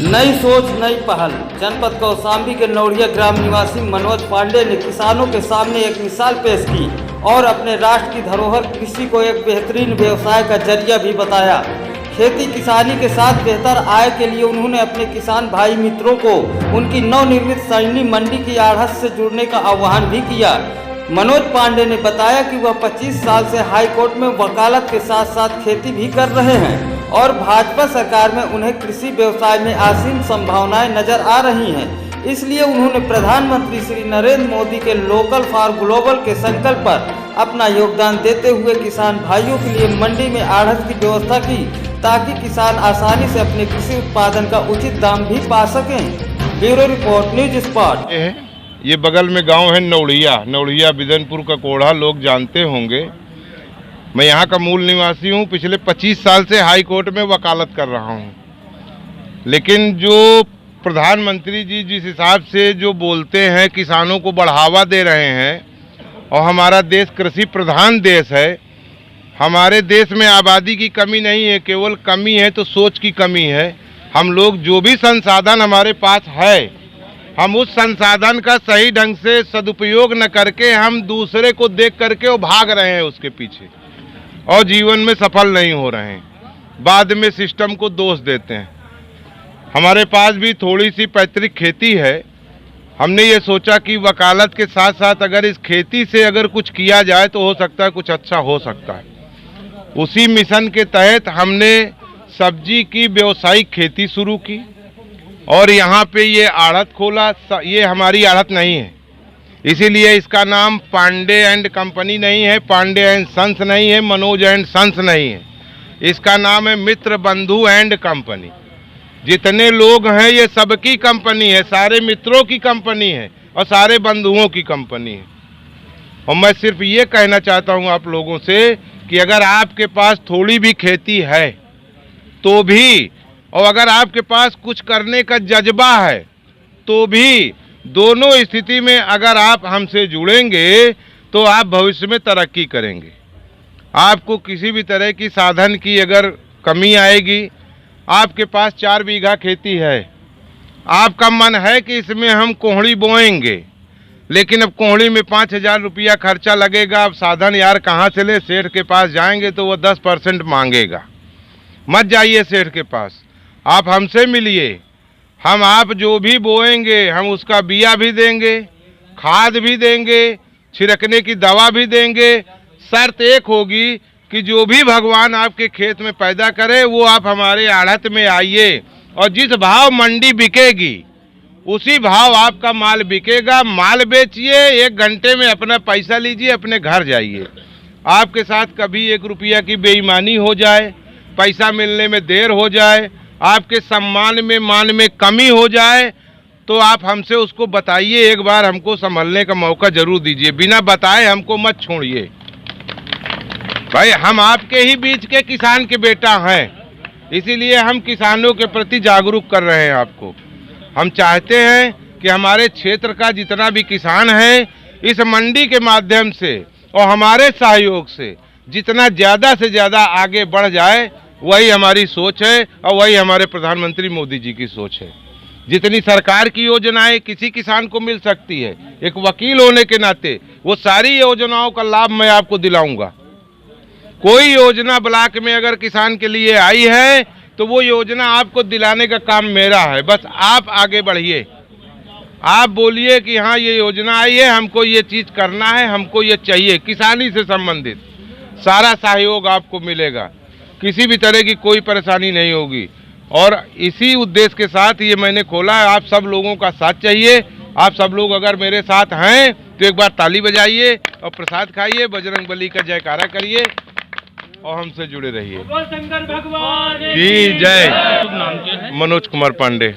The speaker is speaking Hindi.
नई सोच नई पहल। जनपद कौशाम्बी के नौड़िया ग्राम निवासी मनोज पांडे ने किसानों के सामने एक मिसाल पेश की और अपने राष्ट्र की धरोहर कृषि को एक बेहतरीन व्यवसाय का जरिया भी बताया। खेती किसानी के साथ बेहतर आय के लिए उन्होंने अपने किसान भाई मित्रों को उनकी नवनिर्मित सैनी मंडी की आढ़त से जुड़ने का आह्वान भी किया। मनोज पांडे ने बताया कि वह 25 साल से हाई कोर्ट में वकालत के साथ साथ खेती भी कर रहे हैं और भाजपा सरकार में उन्हें कृषि व्यवसाय में असीम संभावनाएं नजर आ रही हैं। इसलिए उन्होंने प्रधानमंत्री श्री नरेंद्र मोदी के लोकल फॉर ग्लोबल के संकल्प पर अपना योगदान देते हुए किसान भाइयों के लिए मंडी में आढ़त की व्यवस्था की, ताकि किसान आसानी से अपने कृषि उत्पादन का उचित दाम भी पा सकें। Bureau report, news spot. ये बगल में गांव है नौड़िया बिदनपुर का कोढ़ा, लोग जानते होंगे। मैं यहाँ का मूल निवासी हूँ। पिछले 25 साल से हाई कोर्ट में वकालत कर रहा हूँ, लेकिन जो प्रधानमंत्री जी जिस हिसाब से जो बोलते हैं, किसानों को बढ़ावा दे रहे हैं, और हमारा देश कृषि प्रधान देश है। हमारे देश में आबादी की कमी नहीं है, केवल कमी है तो सोच की कमी है। हम लोग जो भी संसाधन हमारे पास है, हम उस संसाधन का सही ढंग से सदुपयोग न करके हम दूसरे को देख करके वो भाग रहे हैं उसके पीछे, और जीवन में सफल नहीं हो रहे हैं। बाद में सिस्टम को दोष देते हैं। हमारे पास भी थोड़ी सी पैतृक खेती है। हमने ये सोचा कि वकालत के साथ साथ अगर इस खेती से अगर कुछ किया जाए तो हो सकता है कुछ अच्छा हो सकता है। उसी मिशन के तहत हमने सब्जी की व्यावसायिक खेती शुरू की और यहाँ पे ये आढ़त खोला। ये हमारी आढ़त नहीं है, इसीलिए इसका नाम पांडे एंड कंपनी नहीं है, पांडे एंड सन्स नहीं है, मनोज एंड सन्स नहीं है। इसका नाम है मित्र बंधु एंड कंपनी। जितने लोग हैं ये सबकी कंपनी है, सारे मित्रों की कंपनी है और सारे बंधुओं की कंपनी है। और मैं सिर्फ ये कहना चाहता हूँ आप लोगों से कि अगर आपके पास थोड़ी भी खेती है तो भी, और अगर आपके पास कुछ करने का जज्बा है तो भी, दोनों स्थिति में अगर आप हमसे जुड़ेंगे तो आप भविष्य में तरक्की करेंगे। आपको किसी भी तरह की साधन की अगर कमी आएगी, आपके पास 4 बीघा खेती है, आपका मन है कि इसमें हम कोहड़ी बोएंगे, लेकिन अब कोहड़ी में 5,000 रुपया खर्चा लगेगा। अब साधन यार कहाँ से ले? सेठ के पास जाएंगे तो वो 10% मांगेगा। मत जाइए सेठ के पास, आप हमसे मिलिए। हम आप जो भी बोएंगे हम उसका बिया भी देंगे, खाद भी देंगे, छिड़कने की दवा भी देंगे। शर्त एक होगी कि जो भी भगवान आपके खेत में पैदा करे वो आप हमारे आढ़त में आइए, और जिस भाव मंडी बिकेगी उसी भाव आपका माल बिकेगा। माल बेचिए, 1 घंटे में अपना पैसा लीजिए, अपने घर जाइए। आपके साथ कभी 1 रुपया की बेईमानी हो जाए, पैसा मिलने में देर हो जाए, आपके सम्मान में मान में कमी हो जाए, तो आप हमसे उसको बताइए। एक बार हमको संभलने का मौका जरूर दीजिए, बिना बताए हमको मत छोड़िए। भाई हम आपके ही बीच के किसान के बेटा हैं, इसीलिए हम किसानों के प्रति जागरूक कर रहे हैं आपको। हम चाहते हैं कि हमारे क्षेत्र का जितना भी किसान है इस मंडी के माध्यम से और हमारे सहयोग से जितना ज़्यादा से ज़्यादा आगे बढ़ जाए, वही हमारी सोच है और वही हमारे प्रधानमंत्री मोदी जी की सोच है। जितनी सरकार की योजनाएं किसी किसान को मिल सकती है, एक वकील होने के नाते वो सारी योजनाओं का लाभ मैं आपको दिलाऊंगा। कोई योजना ब्लॉक में अगर किसान के लिए आई है तो वो योजना आपको दिलाने का काम मेरा है। बस आप आगे बढ़िए, आप बोलिए कि हाँ ये योजना आई है, हमको ये चीज़ करना है, हमको ये चाहिए। किसानी से संबंधित सारा सहयोग आपको मिलेगा, किसी भी तरह की कोई परेशानी नहीं होगी। और इसी उद्देश्य के साथ ये मैंने खोला है। आप सब लोगों का साथ चाहिए। आप सब लोग अगर मेरे साथ हैं तो एक बार ताली बजाइए और प्रसाद खाइए, बजरंगबली का जयकारा करिए और हमसे जुड़े रहिए। शंकर भगवान की जय। मनोज कुमार पांडे।